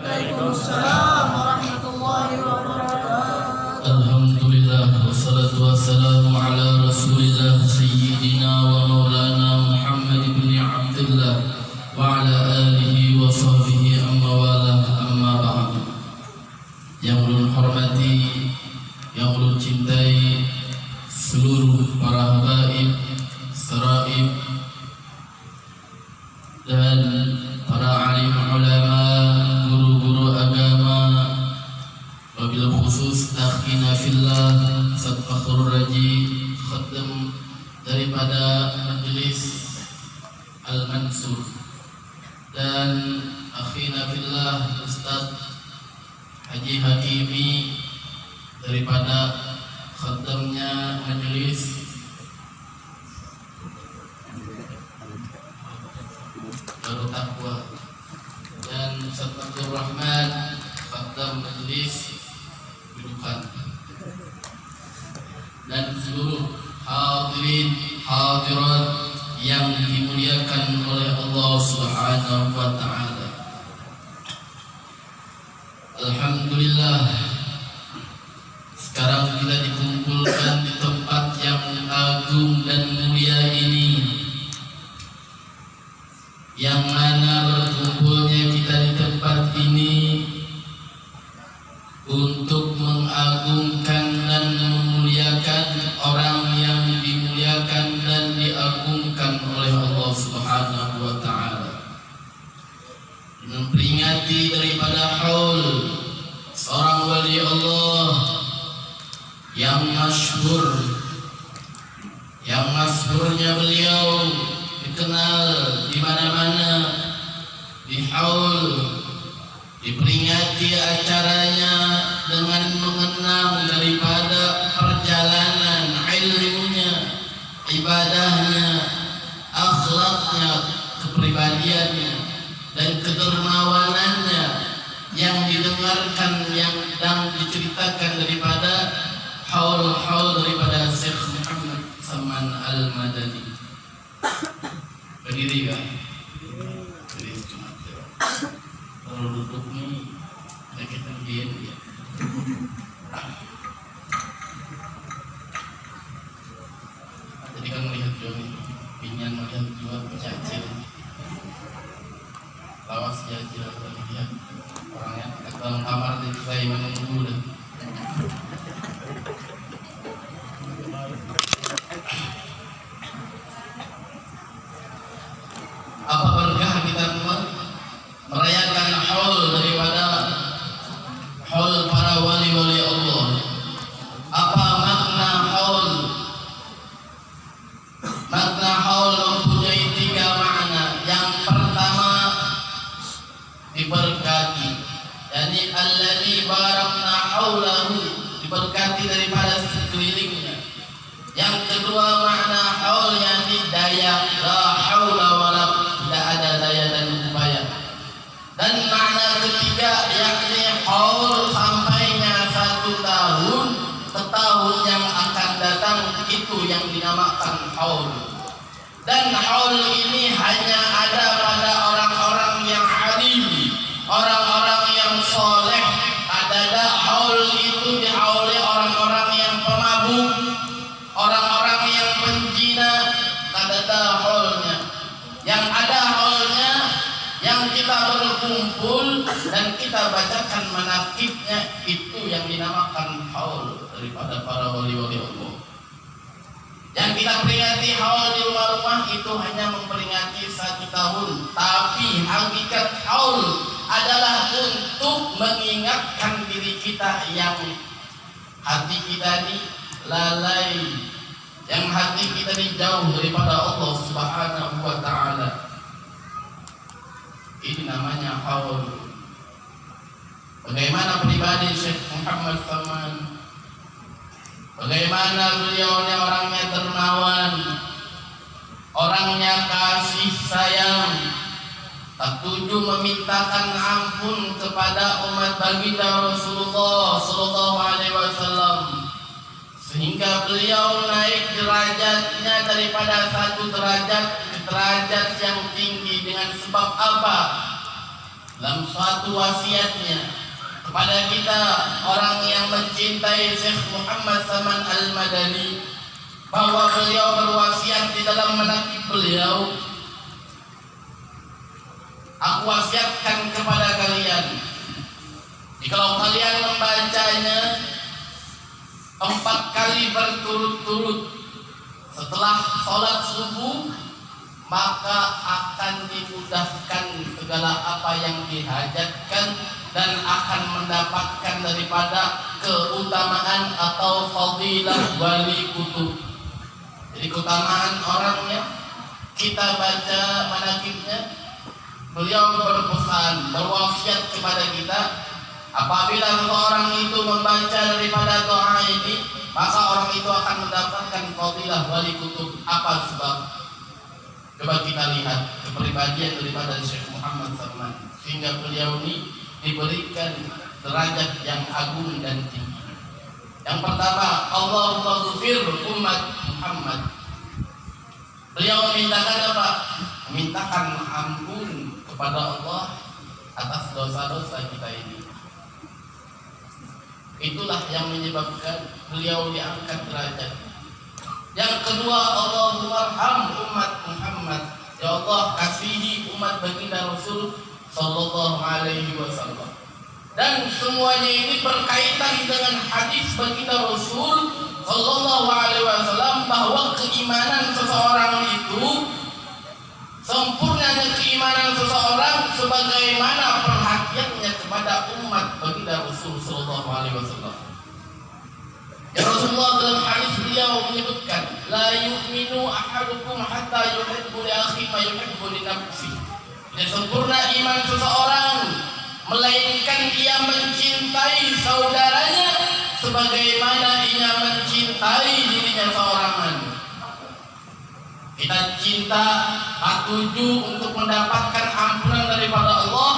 Waalaikumsalam warahmatullahi wabarakatuh. Alhamdulillah wassalatu wassalamu ala Rasulillah sayyidina wa maulana Muhammad ibn Abdullah wa ala alihi wa sahbihi amma wala amma ba'd. Yang ulun hormati, yang ulun cintai seluruh para habaib, saraib dan para alim ulama, guru-guru agama, wabil khusus akhina fillah Ustaz Fakhrul Raji khatam daripada Majelis Al-Mansur, dan akhina fillah Ustaz Haji Hakimi daripada khatamnya Majelis Darut Taqwa, dan Ustaz Abdul Rahman khatam Majelis Dudukan, dan seluruh hadirin hadirat yang dimuliakan oleh Allah Subhanahu wa taala. Alhamdulillah, sekarang kita dikumpulkan di tempat yang agung dan mulia ini, yang mana berkumpulnya kita di tempat ini untuk mengagungkan dan memuliakan orang yang dimuliakan dan diagungkan oleh Allah Subhanahu wa taala, memperingati daripada haul seorang wali Allah yang masyhur, yang masyhurnya beliau dikenal di mana-mana, di haul diperingati acaranya dengan mengenang daripada perjalanan ilmunya, ibadahnya, akhlaknya, kepribadiannya, dan kedermawanannya yang didengarkan, yang diceritakan daripada haul-haul daripada Syekh Muhammad Saman Al-Madani. Berdiri kan? Berdiri cuma kalau duduk nih kita diam ya. Tadi kan melihat juga nih, pingin melihat juga pencacil, lawas jajil tadi lihat orangnya ke dalam kamar di saya menunggu dah. Apa berkah kita merayakan haul daripada haul para wali-wali Allah? Apa makna haul? Makna haul mempunyai 3 makna. Yang pertama, diberkati. Yani alladzi barakna haulahu, diberkati daripada sekelilingnya. Yang kedua makna haul yani daya, la haula wala, tidak ada daya dan upaya. Dan makna ketiga yakni haul sampainya 1 tahun ke tahun yang akan datang, itu yang dinamakan haul. Dan haul ini hanya ada pada orang-orang yang alim, orang-orang yang soleh. Ada haul itu dihauli orang-orang yang pemabuk, orang-orang yang penjina. Ada haulnya. Yang ada haulnya yang kita berkumpul dan kita bacakan manaqibnya, itu yang dinamakan haul daripada para wali-wali Allah. Yang kita peringati haul di rumah-rumah itu hanya memperingati 1 tahun, tapi hakikat haul adalah untuk mengingatkan diri kita yang hati kita ini lalai, yang hati kita ini jauh daripada Allah Subhanahu wa taala. Ini namanya haul. Bagaimana pribadi Syekh Muhammad Saman, bagaimana beliau ini orangnya dermawan, orangnya kasih sayang, tak tuju memintakan ampun kepada umat baginda Rasulullah sallallahu alaihi wasallam, sehingga beliau naik derajatnya daripada 1 derajat ke derajat yang tinggi. Dengan sebab apa? dalam suatu wasiatnya kepada kita orang yang mencintai Syekh Muhammad Saman Al-Madani, bahwa beliau berwasiat di dalam manaqib beliau, aku wasiatkan kepada kalian, jikalau kalian membacanya 4 kali berturut-turut setelah sholat subuh, maka akan dimudahkan segala apa yang dihajatkan dan akan mendapatkan daripada keutamaan atau fadilah wali kutub. Jadi keutamaan orangnya, kita baca manaqibnya, beliau berpesan, berwasiat kepada kita, apabila seorang itu membaca daripada doa ini, maka orang itu akan mendapatkan fadilah wali kutub. Apa sebab? Coba kita lihat kepribadian daripada Syekh Muhammad Saman, sehingga beliau ini diberikan derajat yang agung dan tinggi. Yang pertama, Allahumma ghfir umat Muhammad. Beliau memintakan apa? Memintakan ampun kepada Allah atas dosa-dosa kita ini. Itulah yang menyebabkan beliau diangkat derajat. Yang kedua, Allahumma arham umat Muhammad. Ya Allah, kasihi umat baginda Rasul sallallahu alaihi wasallam. Dan semuanya ini berkaitan dengan hadis baginda Rasul sallallahu alaihi wasallam, bahwa keimanan seseorang itu, sempurnanya keimanan seseorang sebagaimana perhatiannya kepada umat baginda Rasul sallallahu alaihi wasallam. Ya Rasulullah dalam hadis beliau menyebutkan, la yu'minu ahadukum hatta yuhibbu li akhihi ma yuhibbu li nafsihi. Tidak sempurna iman seseorang melainkan ia mencintai saudaranya sebagaimana ia mencintai dirinya seorangan. Kita cinta, ketujuh untuk mendapatkan ampunan daripada Allah,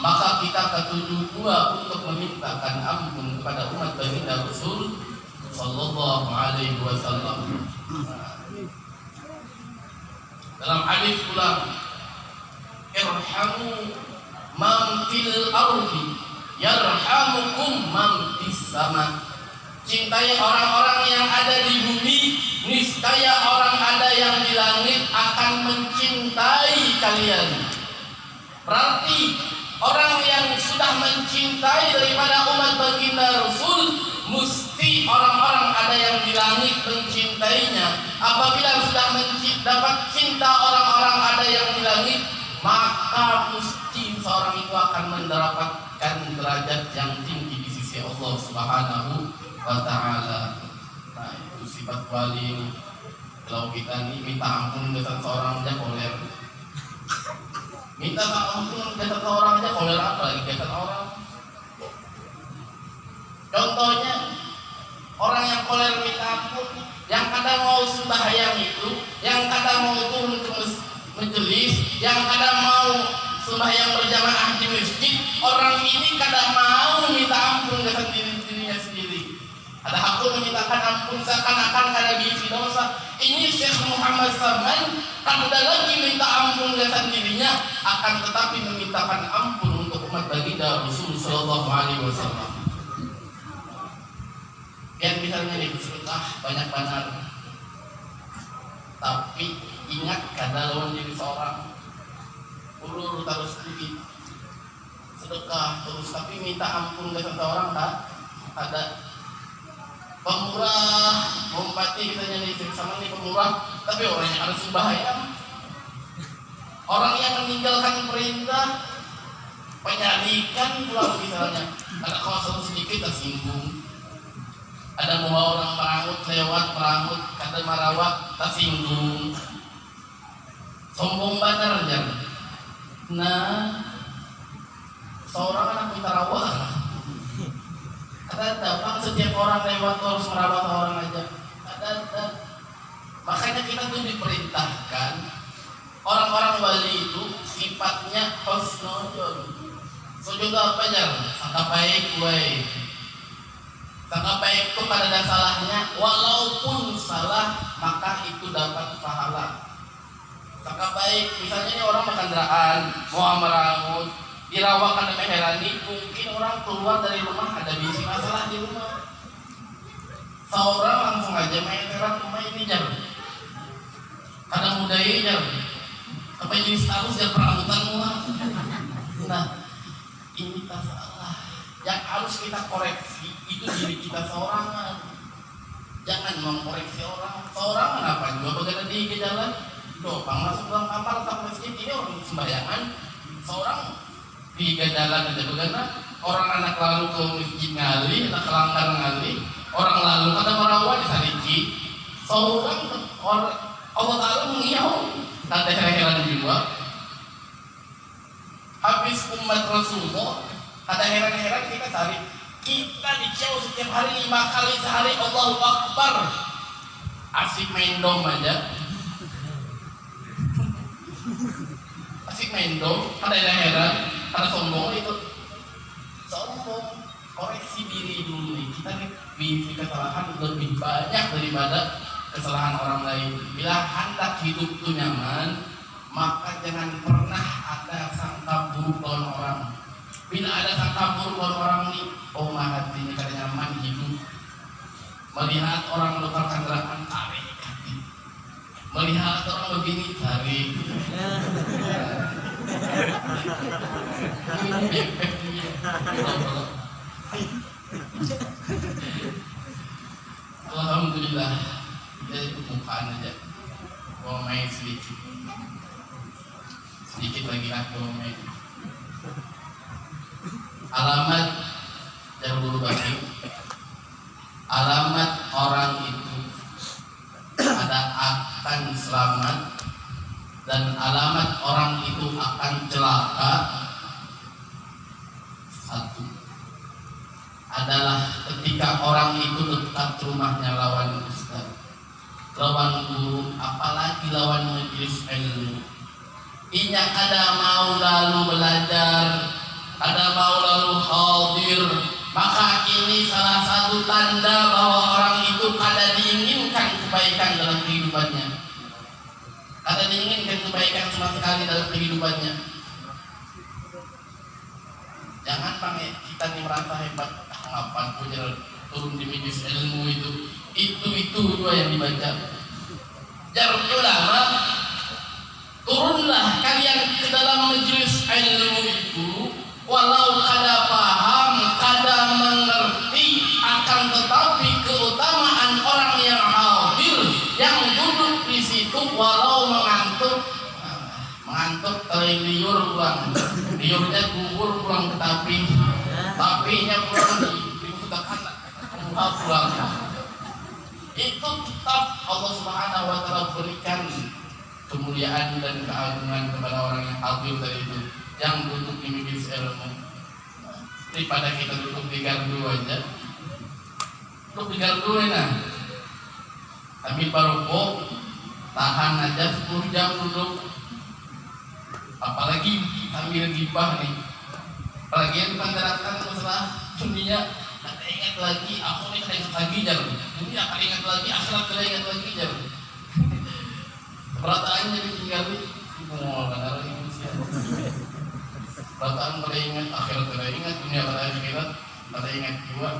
maka kita ketujuh pula untuk memintakan ampun kepada umat baginda Rasul sallallahu alaihi wasallam. Dalam hadis pula, irhamu man fil ardi yarhamukum man fis sama. Cintai orang-orang yang ada di bumi, niscaya orang ada yang di langit akan mencintai kalian. Berarti orang yang sudah mencintai daripada umat baginda Rasul, mesti orang-orang ada yang di langit mencintainya. Apabila sudah dapat cinta orang-orang ada yang di langit, maka mesti seorang itu akan mendapatkan derajat yang tinggi di sisi Allah Subhanahu wa ta'ala. Nah, itu sifat wali ini. Kalau kita ini minta ampun dengan seorang aja koler, minta ampun dengan seorang aja koler, apa lagi dengan orang. Contohnya, orang yang koler minta ampun, yang kadang mau sembahyang itu, yang kadang mau turun ke majelis, yang kadang mau sembahyang berjamaah di masjid, orang ini kadang mau minta ampun dengan dirinya sendiri. Ada hakul memintakan ampun seakan-akan karena diisi dosa. Ini Syekh Muhammad Saman tak ada lagi minta ampun dengan dirinya, akan tetapi memintakan ampun untuk umat baginda Rasul sallallahu alaihi wasallam. Yang misalnya nih, banyak benar, tapi ingat kada lawan diri seorang, ulur terus sedikit sedekah terus, tapi minta ampun ke seseorang tak ada. Pemurah Mumpati misalnya nih, sama nih pemurah, tapi orangnya harus sembahyang. Orang yang meninggalkan perintah penyalikan pulang misalnya, ada kosong sedikit tersinggung. Ada mau orang merangut lewat merangut, kata marawat tersinggung. Sombong benar aja. Nah, seorang anak minta rawat. Ada bang, setiap orang lewat harus merawat orang aja. Ada. Makanya kita tuh diperintahkan orang-orang wali itu sifatnya husnuzon. Sujud apa aja? Sangka baik, sangka baik itu pada ada salahnya, walaupun salah maka itu dapat pahala. Sangka baik, misalnya ini orang berkendaraan mau merangut, dirawakan meherani, mungkin orang keluar dari rumah ada bisi masalah di rumah. Seorang langsung aja main terat rumah ini jam. Karena muda ini jam. Apa jadi status dan perambutan rumah. Nah, ini tak salah. Yang harus kita koreksi itu diri kita seorangan. Jangan mengkoreksi orang. Seorang kenapa juga begadang di jalan? Dopang masuk dalam kamar atau masjid ini orang sembayangan. Seorang di jalan aja begadang. Orang anak lalu ke masjid ngali, anak kelangkar ngali. Orang lalu kata merawat di sariki. Seorang Allah Ta'ala mengiau. Tanda heran juga. Habis umat Rasulullah, ada heran-heran kita cari. Kita diciau setiap hari 5 kali sehari Allahu Akbar. Asik main dom aja. Asik main dom, ada heran, ada sombong itu. Sombong, koreksi diri dulu. Kita nih kesalahan lebih banyak daripada kesalahan orang lain. Bila hendak hidup itu nyaman, maka jangan pernah ada sangka buruk lawan orang. Bila ada sangka buruk lawan orang ini, oh hatinya kada nyaman hidup. Melihat orang lupa kendaraan, tarik hati. Melihat orang begini, tarik. Ini bebek dia. Alhamdulillah. Jadi permukaan aja. Gua main sedikit lagi lah gua main. Alamat yang dulu bagi. Alamat orang itu ada akan selamat dan alamat orang itu akan celaka. Satu adalah ketika orang itu dekat rumahnya lawan ustaz, lawan guru, apalagi lawan majelis ilmu. Inya kada mau lalu belajar, kada mau lalu hadir, maka ini salah satu tanda bahwa orang itu kada diinginkan kebaikan dalam kehidupannya. Kada diinginkan kebaikan sama sekali dalam kehidupannya. Jangan pakai kita nih merasa hebat, ngapain aku jalan turun di majelis ilmu itu dua yang dibaca. Jar ulama, turunlah kalian ke dalam majelis ilmu itu, walau kada paham, kada mengerti, akan tetapi keutamaan orang yang hadir, yang duduk di situ, walau mengantuk liur pulang, liurnya gugur pulang ke tapinya pulang di kutakan pulang. Itu tetap Allah Subhanahu wa Ta'ala berikan kemuliaan dan keagungan kepada orang yang hadir tadi itu, yang duduk di majelis ilmu. Daripada kita duduk di gardu aja, duduk di gardu enak. Ambil parokok, tahan aja 10 jam duduk. Apalagi sambil gibah nih. Apalagi yang menggerakkan masalah dunia. Kada ingat lagi, aku nih kada ingat lagi jar. Dunia kada ingat lagi, akhirat kada ingat lagi jar. Perataannya jadi tinggal nih. Mau benar ini sih. Perataan kada ingat, akhirat kada ingat, dunia kada ingat, kada ingat juga.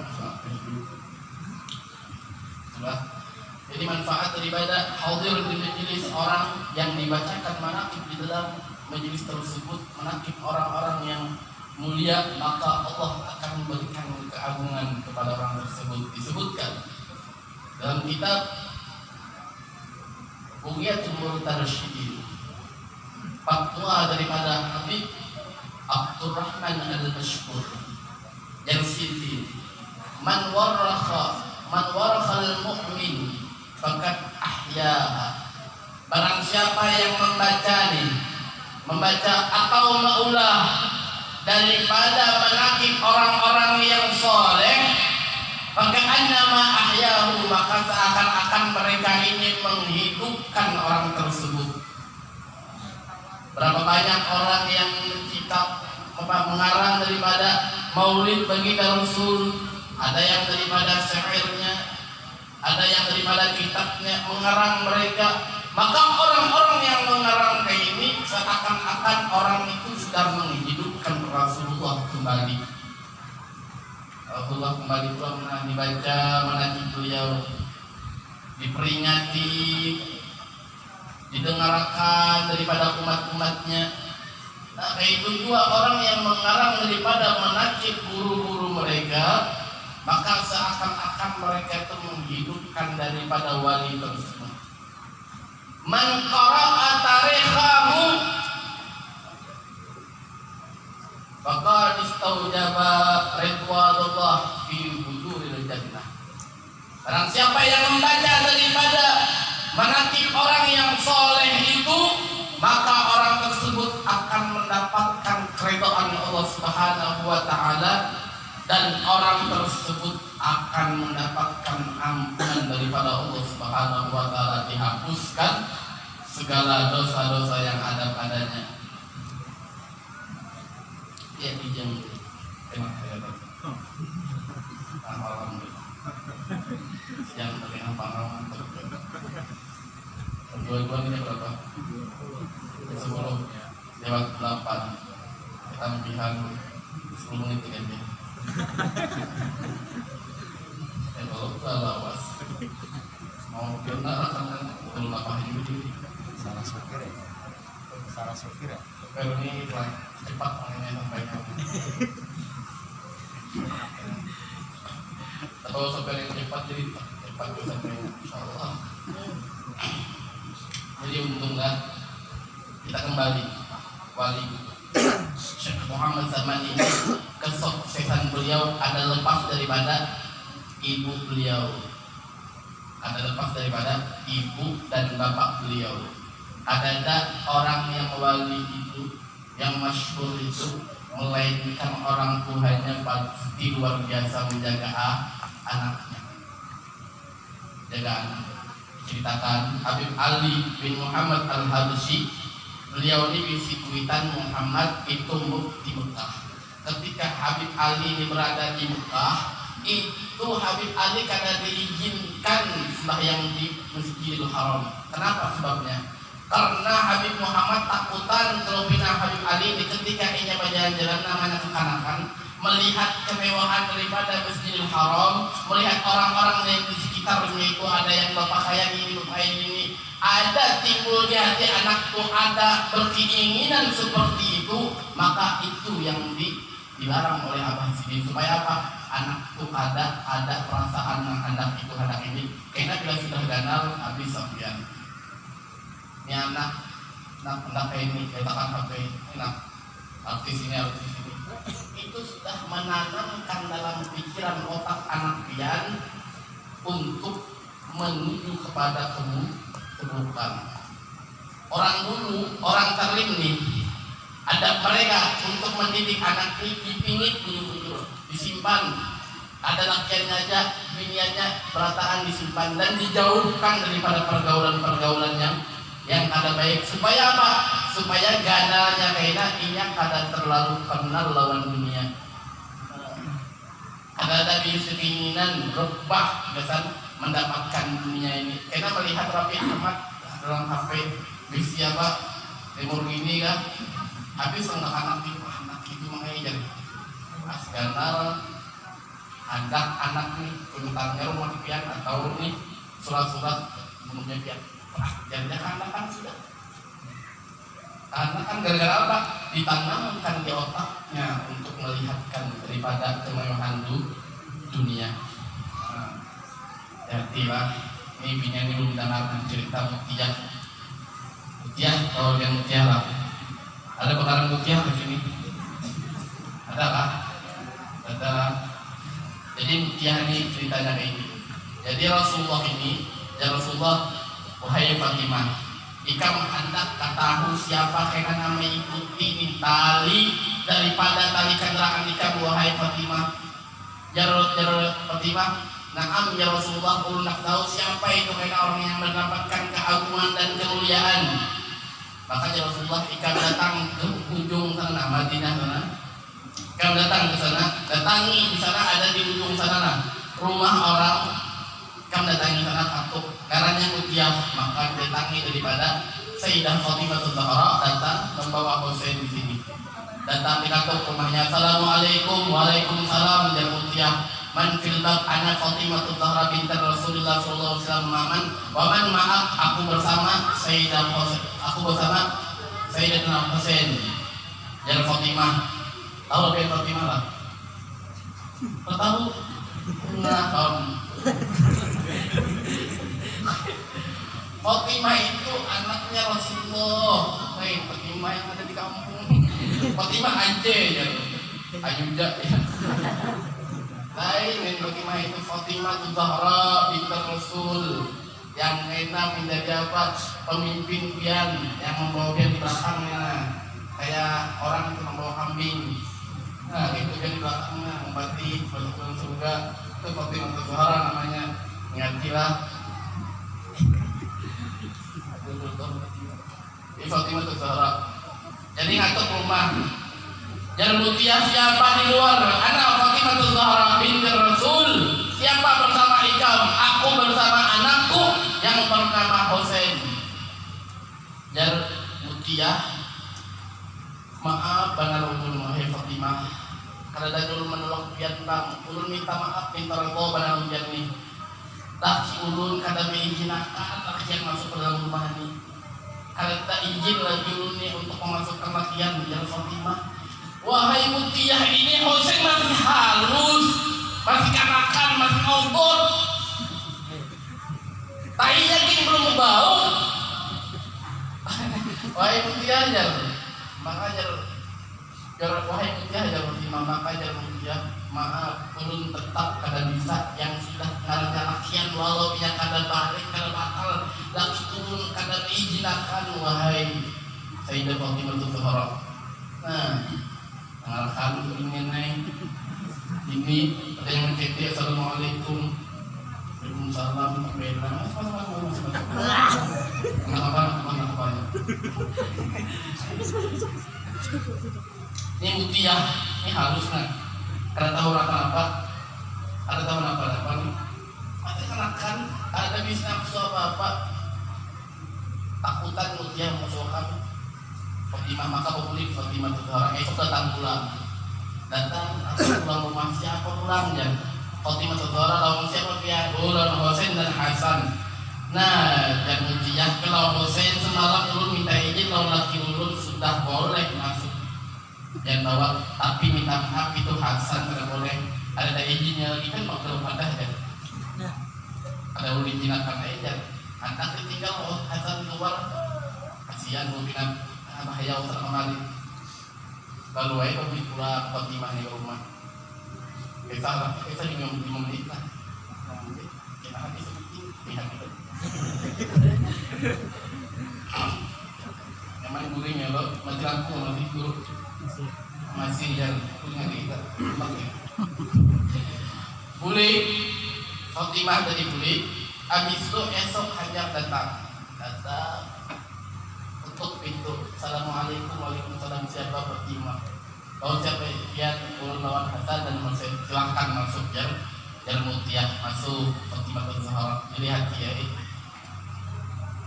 Sudah. Jadi manfaat daripada hadir di majelis orang yang dibacakan manaqib di dalam majelis tersebut, manaqib orang-orang yang mulia, maka Allah akan memberikan keagungan kepada orang tersebut. Disebutkan dalam kitab Bughyatul Murtasyidin, fatwa daripada Habib Abdurrahman Al-Mashkur yang siti, man warakha al-mu'min faqad ahyaha. Barang siapa yang membaca atau maulah daripada manaqib orang-orang yang soleh, maka annama ahyahu, maka seakan-akan mereka ini menghidupkan orang tersebut. Berapa banyak orang yang mencipta mengarang daripada maulid bagi Rasul, ada yang daripada syairnya, ada yang daripada kitabnya mengarang mereka. Maka orang-orang yang mengarang kayak ini seakan-akan orang itu sedang menghidupkan Rasulullah kembali. Rasulullah kembali pula dibaca manaqib beliau, diperingati, didengarkan daripada umat-umatnya. Nah, itu juga orang yang mengarang daripada manaqib guru-guru mereka, maka seakan-akan mereka itu menghidupkan daripada wali tersebut. Man qara'a tarikhahu faqad istaujaba ridwanullah fi huduril jannah. Barang siapa yang membaca daripada manaqib orang yang soleh itu, maka orang tersebut akan mendapatkan keridhaan Allah Subhanahu wa taala, dan orang tersebut akan mendapatkan ampunan daripada Allah Subhanahu wa taala, dihapuskan segala dosa-dosa yang ada padanya. Ya, dijam. Terima kasih. Alhamdulillah. Yang paling hafal dua-dua ini berapa? 10 lewat 8. Kita melihat 10 menit aja. Kalau kita lawas mau kena akan betul apa ini salah sopir ya sopir ini cepat makanya sampaikan. Kalau sopir yang cepat jadi cepat bisa sampai insyaallah. Jadi untunglah kita kembali wali Syekh Muhammad Zaman ini, kesuksesan beliau ada lepas daripada ibu beliau, ada lepas daripada ibu dan bapak beliau. Ada orang yang wali itu, yang masyhur itu, melainkan orang tuanya pasti luar biasa menjaga anaknya, jaga anak. Ceritakan Habib Ali bin Muhammad Al-Habsyi, beliau ini bisi kuitan Muhammad itu di Mekah. Ketika Habib Ali ini berada di Mekah, itu Habib Ali karena diizinkan sembahyang di Masjidil Haram. Kenapa sebabnya? Karena Habib Muhammad takutan kalau bina Habib Ali ini ketika ia berjalan-jalan namanya kekanakan, melihat kemewahan daripada Masjidil Haram, melihat orang-orang yang di sekitarnya itu ada yang berpakaian ini, berpakaian ini, ada timbul di hati anakku, ada berkeinginan seperti itu, maka itu yang dilarang oleh Abah Sidin. Supaya apa? Anakku ada perasaan hendak itu hendak ini. Karena bila sudah ganal habis sampean. Ini anak ini katakan pakai enak artis ini. Itu sudah menanamkan dalam pikiran otak anak pian untuk menuju kepada keburukan. Orang dulu, orang terlim nih, ada mereka untuk mendidik anak ini dipingit betul-betul, disimpan. Ada lakiannya aja, biniannya berataan disimpan dan dijauhkan daripada pergaulan-pergaulan yang ada baik. Supaya apa? Supaya ganalnya kayaknya inya kada terlalu kenal lawan dunia. Ada tadi keinginan rebah kesan mendapatkan dunia ini. Karena melihat Rafi Ahmad dalam HP bisi apa Lamborghini kan, habis anak itu makanya jadi pas ganal anak nih tentangnya rumah pian atau nih surat-surat umumnya pian. Jadinya kan sudah, karena kan gara-gara apa? Ditanamkan di otaknya untuk melihatkan daripada kemewahan dunia. Jadi lah, ini bini belum dengar cerita Mutiah, kalau yang Mutiah lah, ada bakaran Mutiah di sini, ada lah, ada lah. Jadi Mutiah ini ceritanya kayak ini. Jadi Rasulullah ini, ya Rasulullah, wahai Fatimah, ikam hendak katahu siapa kena nama ikuti ini tali daripada tali kendaraan ikam, wahai Fatimah. Ya Fatimah, na'am ya Rasulullah, perlu nak tahu siapa itu kena orang yang mendapatkan keagungan dan kemuliaan. Maka ya Rasulullah, ikam datang ke ujung sana Madinah sana, ikam datang ke sana, datangi di sana, ada di ujung sana rumah orang, ikam datangi sana katuk karena Mutiah, maka datangi daripada Sayyidah Fatimah Zahra datang membawa Husain di sini. datang dikatok rumahnya. Assalamualaikum. Waalaikumsalam. Dia Mutia. Man fil bab ana Fatimah Zahra binti Rasulullah sallallahu alaihi wasallam. Waman maaf aku bersama Sayyidatuna Husain. Jar Fatimah. Tahu lebih Fatimah lah. Tahu? Enggak tahu. Fatimah itu anaknya Rasulullah. Fatimah yang ada di kampung. Fatimah aja ya. Ayuda ya. Lain Fatimah itu Fatimah Zahra binti Rasul yang enak menjadi apa? Pemimpin pian yang membawa dia di belakangnya kayak orang itu membawa kambing. Nah itu dia di belakangnya membati masuk surga. Itu Fatimah Zahra namanya. Ngatilah. Ini Fatimah Zahra. Jadi ngatur rumah. Jangan Mutia siapa di luar? Anak Fatimah Zahra binti Rasul. Siapa bersama ikam? Aku bersama anakku yang bernama Husain. Jangan Mutia. Maaf banget ulun wahai Fatimah. Karena dah ulun menolak pian bang. Ulun minta maaf minta rego pada ujian ni. Laki ulun kada mengizinkan laki yang masuk ke dalam rumah ini. Karena tak izin lagi ulun ni untuk memasukkan lakian di dalam Fatimah. Wahai Mutia, ini Husain masih halus, masih kanakan, masih ngogot. Tainya kini belum bau. Wahai Mutia aja, maka aja, wahai Mutia aja Fatimah, maka aja Mutia. Maaf, ulun tetap kada bisa yang sudah ngaraja lakian walau yang kada balik, kada bakal laki ulun kada diizinakan wahai Sayyidah Fatimah Zahra. Nah, alhamdulillah ini ada yang menceti. Assalamualaikum. Waalaikumsalam. Kenapa? Ini Mutia, ini halus kan? Ada tahu apa? Ada tahu apa nih? Ada kenakan, ada bisa nafsu apa? Takutan Mutia masuk kami. Fatimah maka pemilik Fatimah Zahra esok datang pulang. Datang pulang rumah siapa pulang ya? Fatimah Zahra lawan siapa dia? Lawan Husain dan Hasan. Nah, dan Mutia kalau Husain semalam ulun minta izin lawan laki ulun sudah boleh masuk. Dan bawa tapi minta maaf itu Hasan tidak boleh. Ada izinnya lagi kan kalau ada ya. Ada ulun izinkan aja. Anak ditinggal Hasan keluar kasihan ulun bahaya usah kembali. Lalu aja pergi pulang Fatimah di rumah. Kita juga 5 menit lah. Kita hati seperti lihat itu. Yang mana gurunya lo masih lampu masih guru masih jalan punya kita. Boleh Fatimah tadi boleh. Habis itu esok Hajar datang untuk pintu. Assalamualaikum. Waalaikumsalam. Siapa Fatimah? Kalau siapa yang ulun lawan Hasan dan Husain silahkan masuk Jar Mutia masuk Fatimah Zahra. Jadi hati ya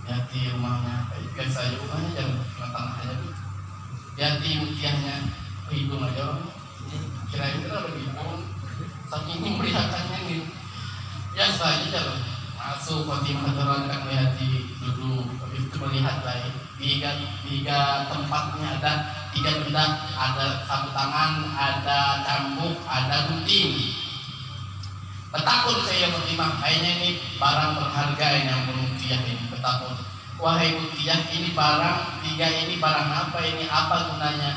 hati rumahnya kayak saya rumahnya jangan matang aja tuh. Hati Mutiahnya hidung aja orang. Kirain ada hidung. Saking melihatannya nih biasa aja Jar masuk Fatimah Zahra kan melihat duduk. Itu melihat lain. Tiga tempatnya ada 3 benda, ada sapu tangan, ada cambuk, ada gunting. Betakun saya Fatimah, kayaknya ini barang berharga yang Mutia ini. Betakun, wahai Mutia, ini barang 3 ini barang apa ini? Apa gunanya?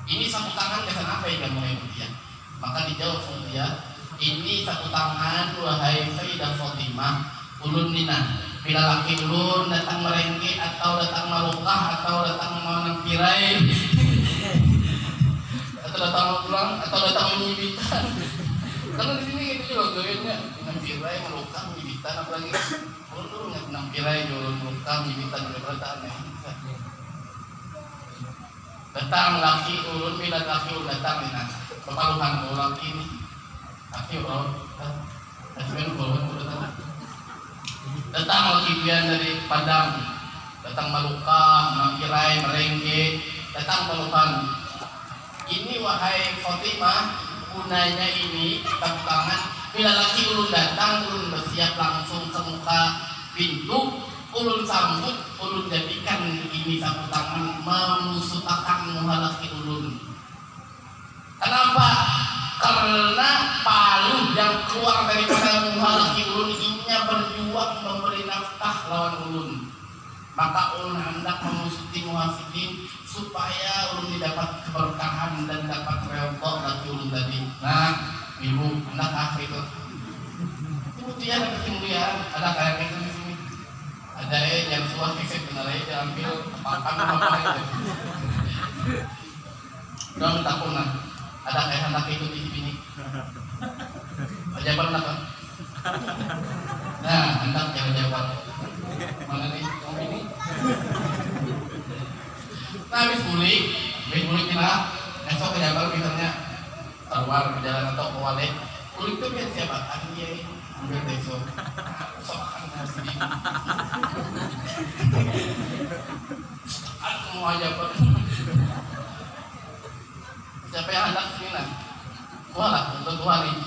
Ini sapu tangan kesan apa ya wahai Mutia? Maka dijawab Mutia, ini sapu tangan wahai Sayyidah Fatimah, ulun nina. Bila laki ulun datang merengke atau datang malukah atau datang menampirai atau datang pulang atau datang menyibitan. Karena di sini gitu juga gayanya menampirai, malukah, menyibitan, apalagi ulun menampirai, ulun malukah, menyibitan juga beratan ya. Datang laki ulun bila laki ulun datang ini kepaluhan laki ini laki ulun datang ulun datang lagi pian dari Padang, datang Maluka, Mangkirai, Merengge, datang telepon. Ini wahai Fatimah, gunanya ini tepuk tangan. Bila laki ulun datang, ulun bersiap langsung ke muka pintu, ulun sambut, ulun jadikan ini sapu tangan memusutakan muka laki ulun. Kenapa? Karena palu yang keluar daripada muka laki ulun ini berjuang memberi nafkah lawan ulun. Maka ulun hendak memusuti muhasibin supaya ulun dapat keberkahan dan dapat redha laki ulun tadi. Nah, ibu hendak apa itu? Ibu tiada kemuliaan, ada kayak itu di sini. Ada yang suah kisah benar yang ambil papan apa itu. Dalam takunan ada kayak hendak itu di sini. Jawaban apa? Nah, hendak jawaban. Mana nih? Oh ini. Nah, habis bulik kita esok ke Jabar misalnya keluar berjalan atau ke Walik. Bulik itu biar siapa? Dia ambil besok. Sok akan ngasih. Aku mau Jabar. Siapa yang hendak sini lah? Tua lah, untuk tua nih.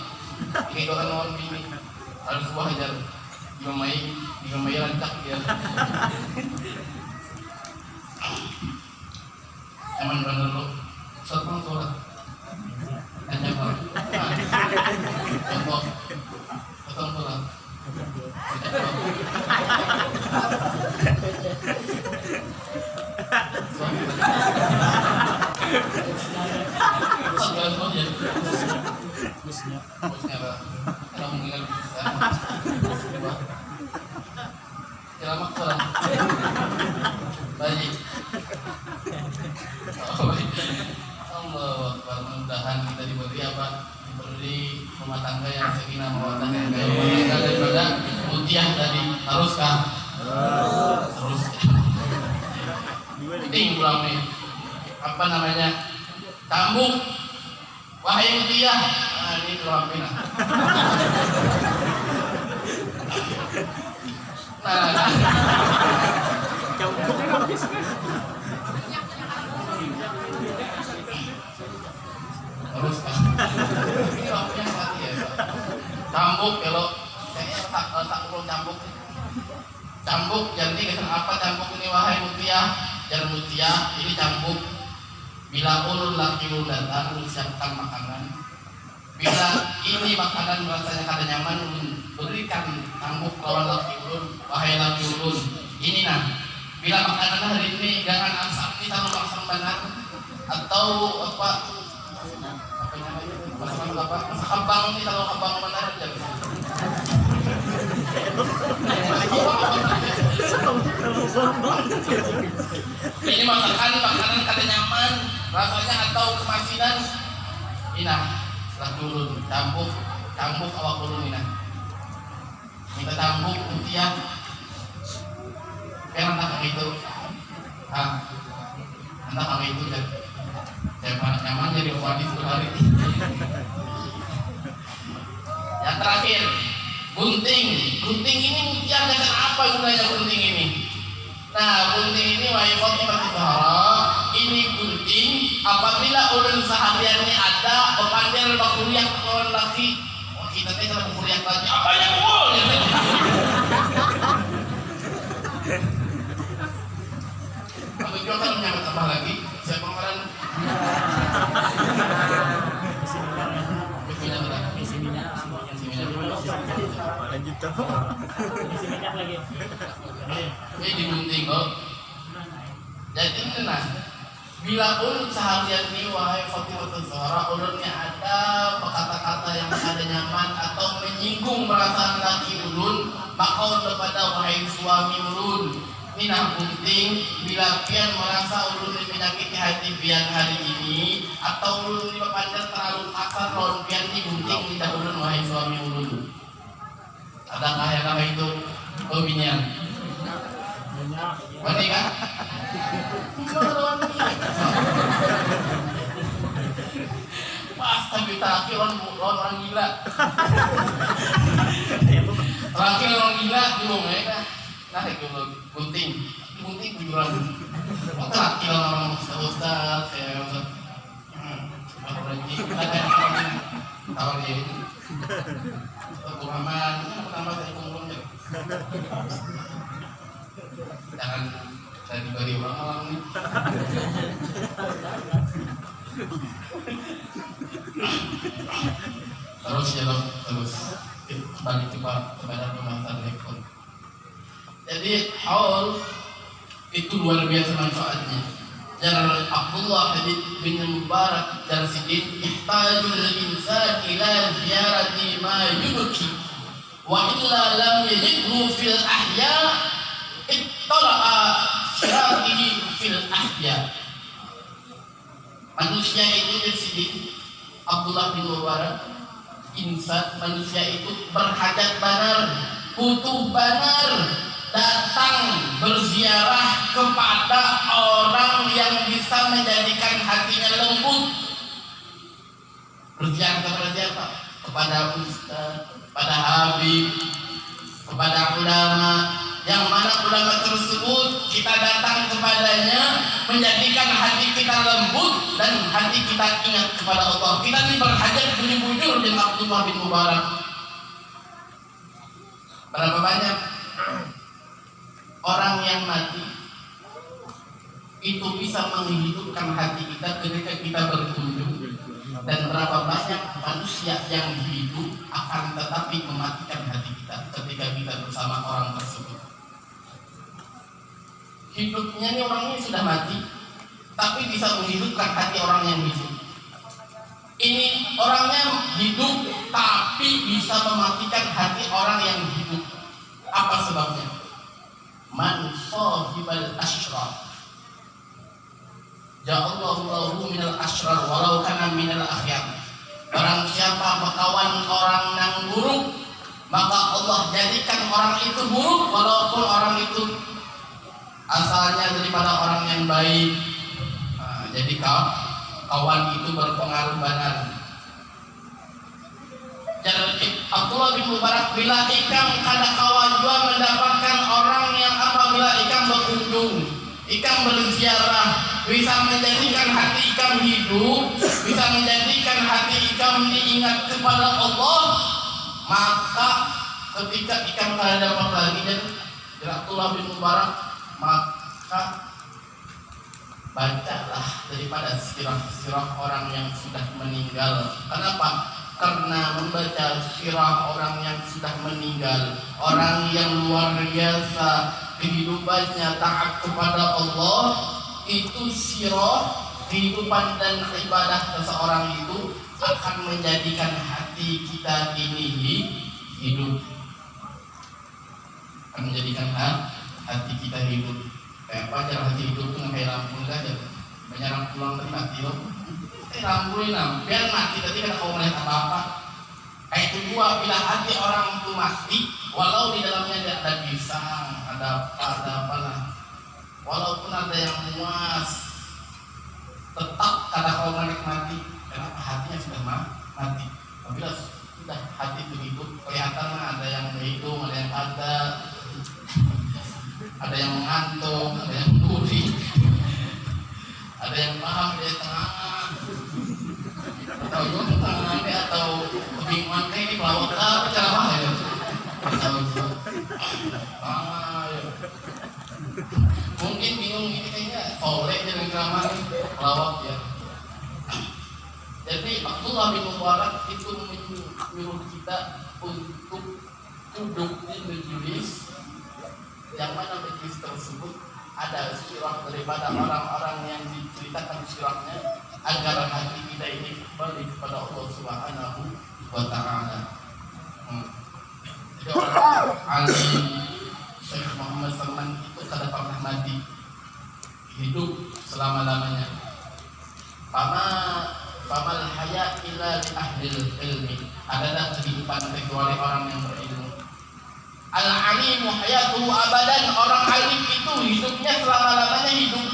Ini doang orang ini harus tua aja. Digamai rancak dia. Emang bener lo, satu surat. Hanya apa? Contoh, satu surat. Busnya apa? Kalau mengingat bisa. Selamat pulang. Baik. Allah Akbar, mudah-mudahan kita diberi apa? Diberi rumah tangga yang sakinah mawaddah yang baik daripada mutiah tadi. Haruskah? Harus. Penting pulang nih. Apa namanya? Cambuk. Wahai mutiah. Nah, ini terlampin. Nah. Terus ini waktunya mati ya. Cambuk kalau kayaknya tak perlu cambuk jadi apa cambuk ini wahai mutiah dan mutiah ini cambuk. Bila ulun laki ulun datang ulun siapkan makanan. Bila ini makanan rasanya kada nyaman ulun berikan cambuk lawan laki ulun wahai laki ulun ini nah. Bila makanan hari ini jangan asam kita asam benar atau apa kembang ini kalau kembang benar aja. Ini makanan kada nyaman rasanya atau kemasinan ina setelah dulu cambuk awak ulun ina minta cambuk mutiah kan entah itu entah apa itu dan panas nyaman jadi wadis berhari. Yang terakhir gunting ini mutiah dengan apa gunanya gunting ini? Nah gunting ini wahai Fatimah ini gunting apabila ulun sehariannya ada pepanjang bakuriak lawan laki kita teh kalau bakuriak lagi apa yang mau kalau juga kan menyambut apa lagi siapa orang lanjut tuh lagi ini digunting kok jadi nah bila ulun seharian ini wahai Fatimah Zahra ulunnya ada kata-kata yang ada nyaman atau menyinggung perasaan laki ulun maka ulun kepada wahai suami ulun minah gunting bila pian merasa ulun menyakiti hati pian hari ini atau ulun lima panjang terlalu kasar lawan pian ini gunting tidak ulun wahai suami ulun. Adakah yang nama itu hobinya? Mandi kan? Pas tapi terakhir orang gila. Terakhir orang gila bingung ya. Nah itu gunting mungkin kujuran. Mau terakhir orang ustaz kayak ustaz. Orang ini ada yang tahu dia itu. Muhammad, kenapa saya kumpul ya? Jangan saya diberi orang ini. Terus ya dong, terus balik kepada pembahasan rekod. Jadi haul itu luar biasa manfaatnya. Jar Abdullah bin Mubarak Darsidin ihtajul insan ila ziyarati ma yubki wa illa lam yajidhu fil ahya ittala'a syaratihi fil ahya. Manusia itu Darsidin Abdullah bin Mubarak insan manusia itu berhajat benar, butuh benar datang berziarah kepada orang yang bisa menjadikan hatinya lembut. Berziarah kepada siapa? Kepada ustaz, kepada habib, kepada ulama. Yang mana ulama tersebut kita datang kepadanya menjadikan hati kita lembut dan hati kita ingat kepada Allah. Kita ini berhajat bujur-bujur dengan Abdullah bin Mubarak. Berapa banyak orang yang mati itu bisa menghidupkan hati kita ketika kita berkunjung, dan berapa banyak manusia yang hidup akan tetapi mematikan hati kita ketika kita bersama orang tersebut. Hidupnya ini orang ini sudah mati, tapi bisa menghidupkan hati orang yang hidup. Ini orangnya hidup, tapi bisa mematikan hati orang yang hidup. Apa sebabnya? Man sahibal ashrar ja'allahu minal ashrar walau kana minal akhyar. Barang siapa berkawan orang yang buruk, maka Allah jadikan orang itu buruk walaupun orang itu asalnya daripada orang yang baik. Jadi kawan itu berpengaruh benar. Jadi Abdullah bin Mubarak bila ikam kada kawan jua mendapatkan orang yang apabila ikam berkunjung, ikam berziarah, bisa menjadikan hati ikam hidup, bisa menjadikan hati ikam diingat kepada Allah, maka ketika ikam kada dapat lagi dan Abdullah bin Mubarak, maka bacalah daripada sirah-sirah orang yang sudah meninggal. Kenapa? Karena membaca sirah orang yang sudah meninggal, orang yang luar biasa kehidupannya taat kepada Allah, itu sirah kehidupan dan ibadah seseorang itu akan menjadikan hati kita ini hidup, akan menjadikan hati kita hidup. Kayak pacar hati hidup itu kayak lampu saja, menyerang pulang dari mati loh. Lampu ini biar mati tadi kada kau melihat apa-apa. Kayak itu gua bila hati orang itu mati, walau di dalamnya ada pisang, ada apa lah, walaupun ada yang muas, tetap kada kau menikmati. Kenapa? Hatinya sudah mati. Apabila sudah hati itu hidup, kelihatan ada yang berhidung, ada yang ada yang mengantuk, ada yang duri, ada yang paham, ada yang tengah, atau atau kebingungan kayak ini pelawak apa ceramah ya? Atau mungkin bingung ini kayaknya soleh dengan ceramah ini pelawak ya. Jadi Abdullah bin Mubarak itu menyuruh kita untuk duduk di majelis yang mana majelis tersebut ada sirah daripada orang-orang yang diceritakan sirahnya, agar hati kita ini kembali kepada Allah Subhanahu wa Ta'ala. Jadi orang Ali Syekh Muhammad Salman itu tidak pernah mati, hidup selama-lamanya. Famal haya illa li ahlil ilmi, adalah kehidupan kecuali orang yang berilmu. Al-alimu hayatuhu abadan, orang alim itu hidupnya selama-lamanya hidup.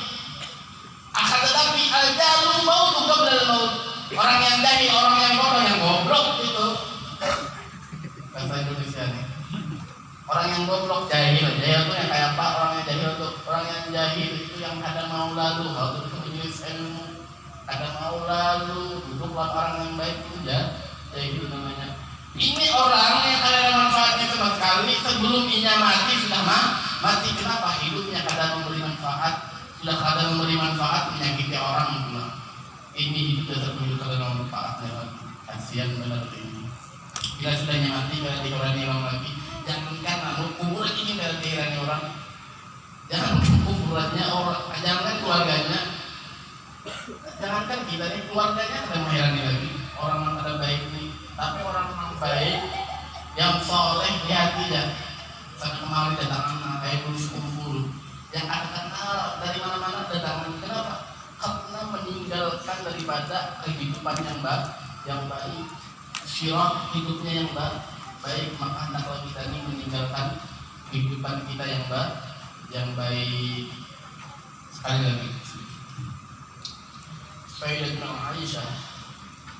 Akan tetapi al-jalu mautu qablal maut, orang yang jahil, orang yang bodoh, yang goblok itu bahasa Indonesia nih. Orang yang goblok jahil itu yang kayak apa? Orang yang jahil itu orang yang orang jahil itu yang ada mau lalu harus majelis ilmu, ada mau lalu duduklah orang yang baik itu jahil namanya. Ini orang yang ada manfaatnya sama sekali, sebelum inya mati sudah mati. Kenapa? Hidupnya kadang memberi manfaat, sudah kadang memberi manfaat menyakiti orang pula. Ini hidup dasar hidup kadang manfaatnya. Kasihan benar ini. Bila sudahnya mati bila dihorani orang lagi. Jangankan namun kuburan ini bila dihorani orang. Jangan kuburannya orang, jangan keluarganya. Jangankan kita nih keluarganya ada menghirani lagi. Orang yang ada baik nih, tapi orang yang baik yang soleh di hatinya. Sampai kemarin datangan kayak kumpul yang ada kenal dari mana-mana datangan. Kenapa? Karena meninggalkan daripada kehidupan yang baik, sirah hidupnya yang baik, maka hendaklah kita ini meninggalkan kehidupan kita yang baik. Sekali lagi, Sayyidatuna Aisyah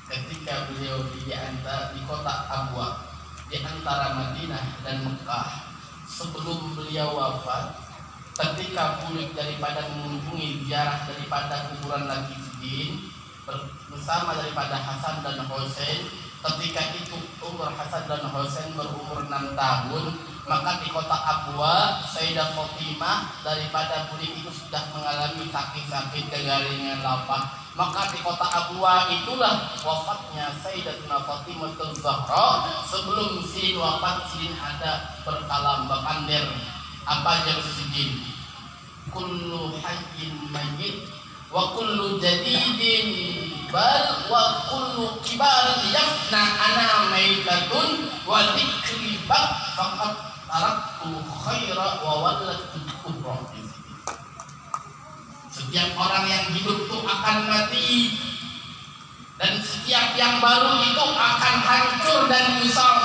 ketika beliau di kota Abwa di antara Madinah dan Mekah, sebelum beliau wafat, ketika pulih daripada mengunjungi ziarah daripada kuburan Nabi Sidin bersama daripada Hasan dan Husain, ketika itu umur Hasan dan Husain berumur 6 tahun, maka di kota Abwa Sayyidah Fatimah daripada pulih itu sudah mengalami sakit-sakit kegaringan lapar. Maka di kota Abwa itulah wafatnya Sayyidatuna Fatimah Zahra. Sebelum Sidin wafat, Sidin ada berkalam bakandir apa aja Sidin, kullu hayyin mayyit wa kullu jadidin bal wa kullu kibarin yafna ana maitatun wa dhikri bak faqad taraktu khaira wa walatu kubra. Setiap orang yang hidup itu akan mati, dan setiap yang baru itu akan hancur dan usang,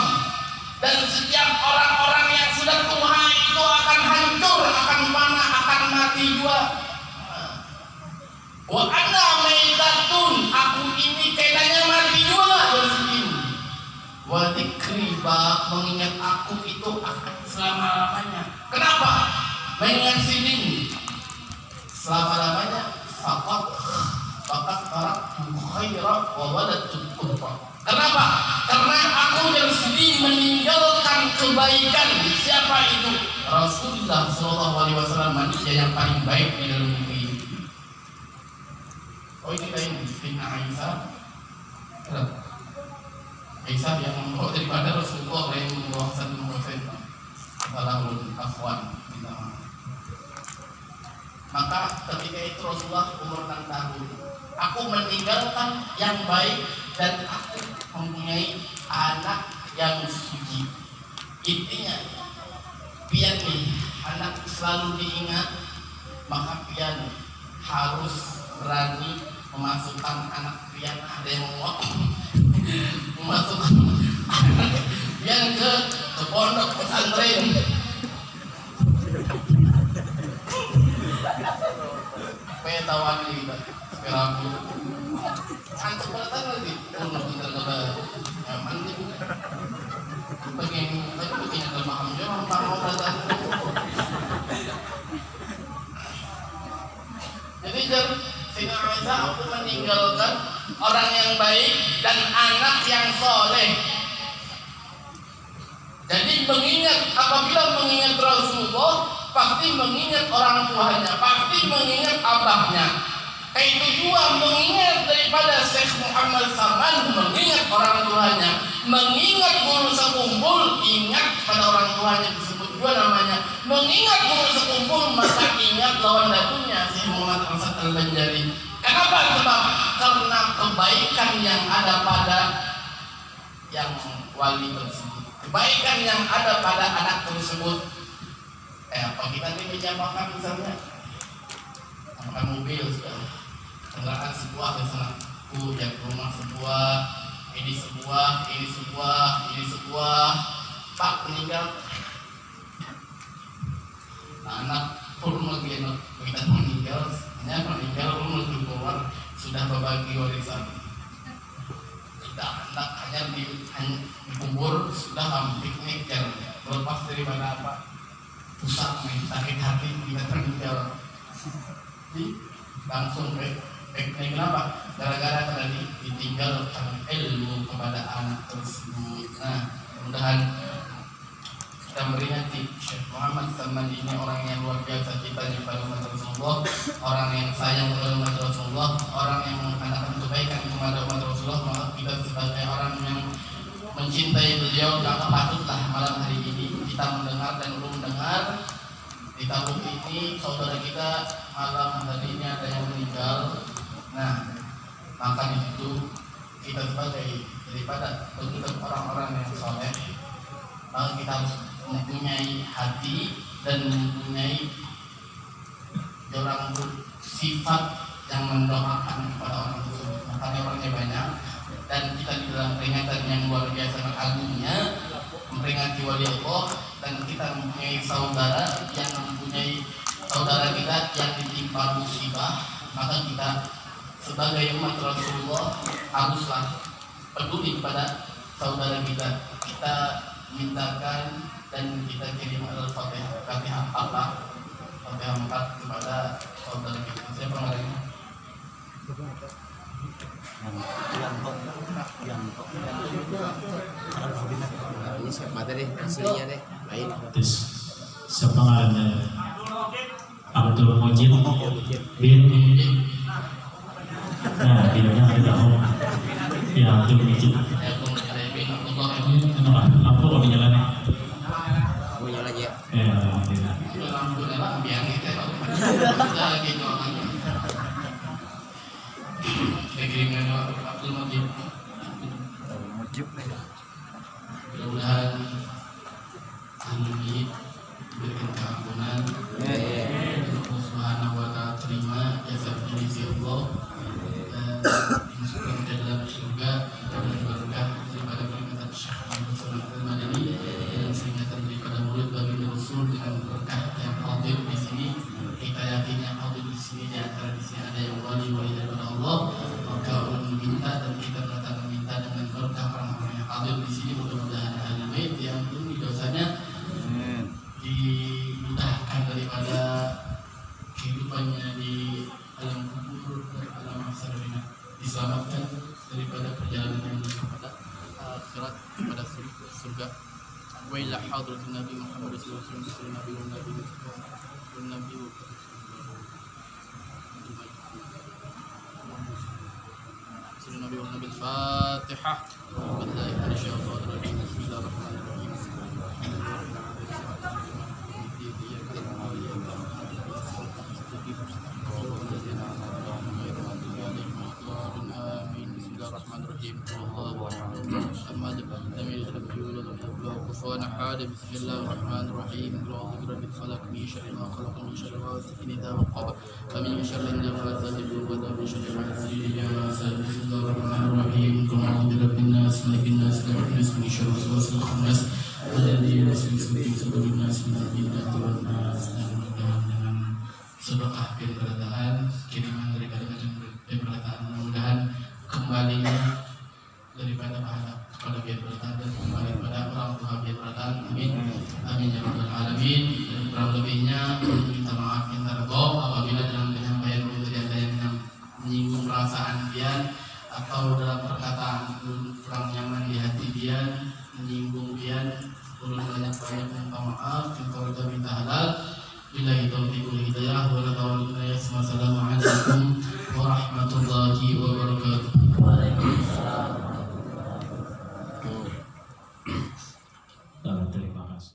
dan setiap orang-orang yang sudah tua itu akan hancur, akan panah, akan mati juga. Wa ana maitatun, aku ini kayaknya mati juga. Wa dzikri ba, mengingat aku itu akan selama-lamanya. Kenapa? Mengingat Sidin selama-lamanya. Faqat taraktu khaira wa waladtu kubra. Kenapa? Karena aku dan Sidin meninggalkan kebaikan. Siapa itu? Rasulullah SAW, manusia yang paling baik di dalam bumi ini. Oh, ini lain Fitnah Aisyah. Aisyah yang membawa daripada Rasulullah yang membawa Hasan dan Husain. Salahul akhwan. Maka ketika itu Rasulullah umur 6 tahun, aku meninggalkan yang baik dan aku mempunyai anak yang suci. Intinya pian nih anak selalu diingat, maka pian harus berani memasukkan anak pian. Ada yang mau memasukkan anak pian ke pondok pesantren. Supaya tawan kita supaya aku antuk beratan lagi untuk kita kata nyaman nih begini kelemahannya orang mau beratan. Jadi Sayyidah Aisyah, aku meninggalkan orang yang baik dan anak yang soleh. Jadi mengingat, apabila mengingat Rasulullah, pasti mengingat orang tuanya, pasti mengingat abahnya. Itu juga mengingat daripada Syekh Muhammad Saman, mengingat orang tuanya, mengingat guru sekumpul, ingat pada orang tuanya, disebut juga namanya. Mengingat guru sekumpul, maka ingat lawan datunya Syekh Muhammad Asad Al-Banjari. Kenapa? Sebab karena kebaikan yang ada pada yang wali tersebut, kebaikan yang ada pada anak tersebut. Apa kita ini menjamakan misalnya makan mobil sudah, kendaraan sebuah ke sana, yang rumah sebuah, ini sebuah, ini sebuah, ini sebuah. Pak meninggal, anak pun lagi kita meninggal, hanya meninggal rumah keluar sudah berbagi warisan. Sudah anak hanya dikubur, sudah piknik dan berlepas daripada apa? Pusat nih, sakit hati kita tertinggal. langsung kenapa? Gara-gara tadi ditinggalkan ilmu kepada anak tersebut. Nah, mudah-mudahan kita memperingati Syekh Muhammad Salman ini orang yang luar biasa cintanya pada umat Rasulullah, orang yang sayang kepada umat Rasulullah, orang yang mengatakan kebaikan kepada umat Rasulullah. Maka kita sebagai orang yang mencintai beliau, maka patutlah malam hari ini kita mendengar dan belum mendengar di tabung ini saudara kita malam hari ini ada yang meninggal. Nah, maka di situ kita sebagai daripada bentuk orang-orang yang soleh, maka kita harus mempunyai hati dan mempunyai orang bersifat yang mendoakan kepada orang tersebut. Makanya orangnya banyak dan kita di dalam peringatan yang luar biasa agungnya memperingati wali Allah, dan kita mempunyai saudara yang mempunyai saudara kita yang ditimpa musibah. Maka kita sebagai umat Rasulullah haruslah peduli kepada saudara kita. Kita mintakan dan kita kirim Al-Fatihah 4 kepada saudara kita. Siapa namanya? Ini siapa deh aslinya deh lain. Terus siapa ngarannya? Abdul Mujid bin. Nah, videonya ada tahu. Ya, Abdul Mujid. Lampu kok dinyalain? Mau nyala aja. Mudah-mudahan ini diberikan keampunan. Allah Subhanahu wa Ta'ala terima jasa penisi Allah dan dimasukkan ke dalam surga dan berkah daripada peringatan Syekh Muhammad Salman Al-Madani dan peringatan daripada murid baginda Rasul dengan berkah yang hadir di sini. Kita yakin yang hadir di sini di antara di sini ada yang wali daripada Allah. Maka Allah meminta dan kita datang meminta dengan berkah orang-orang yang hadir di sini. Mudah-mudahan ahli bait yang ini dosanya dimudahkan daripada kehidupannya di alam kubur dan alam mahsyar, diselamatkan daripada perjalanan yang kepada akhirat, kepada surga. Wa ila hadratin Nabi Muhammad sallallahu alaihi wasallam Nabi Al-Fatihah. Billahi minasyaitonir rajim. Bismillahirrahmanirrahim. Bismillahirrahmanirrahim. Bismillahirrahmanirrahim. Rabbil falaq min syarri ma khalaq min syarri ghasiqin idza waqab wa min syarri an-nafathati fil 'uqad wa min syarri hasidin idza hasad. Bismillahirrahmanirrahim. Qul a'udzu birabbin nas malikin nas ilahin nas min syarri waswasil khannas alladzi yuwaswisu fi sudurin nas min al-jinnati wan nas. Dengan sedekah keberkataan, kiriman daripada keberkataan, mudah-mudahan kembalinya daripada pahala kepada keberkataan dan kembali kepada orang tua keberkataan. Amin. Amin ya rabbal alamin. Dan kurang lebihnya minta maaf, minta redha apabila dalam penyampaian itu ada yang menyinggung perasaan dia atau dalam perkataan kurang nyaman di hati dia, menyinggung dia, ulun banyak-banyak minta maaf, minta halal. Billahi taufiq wal hidayah wa la tawallu ya. Assalamualaikum warahmatullahi wabarakatuh. Terima kasih.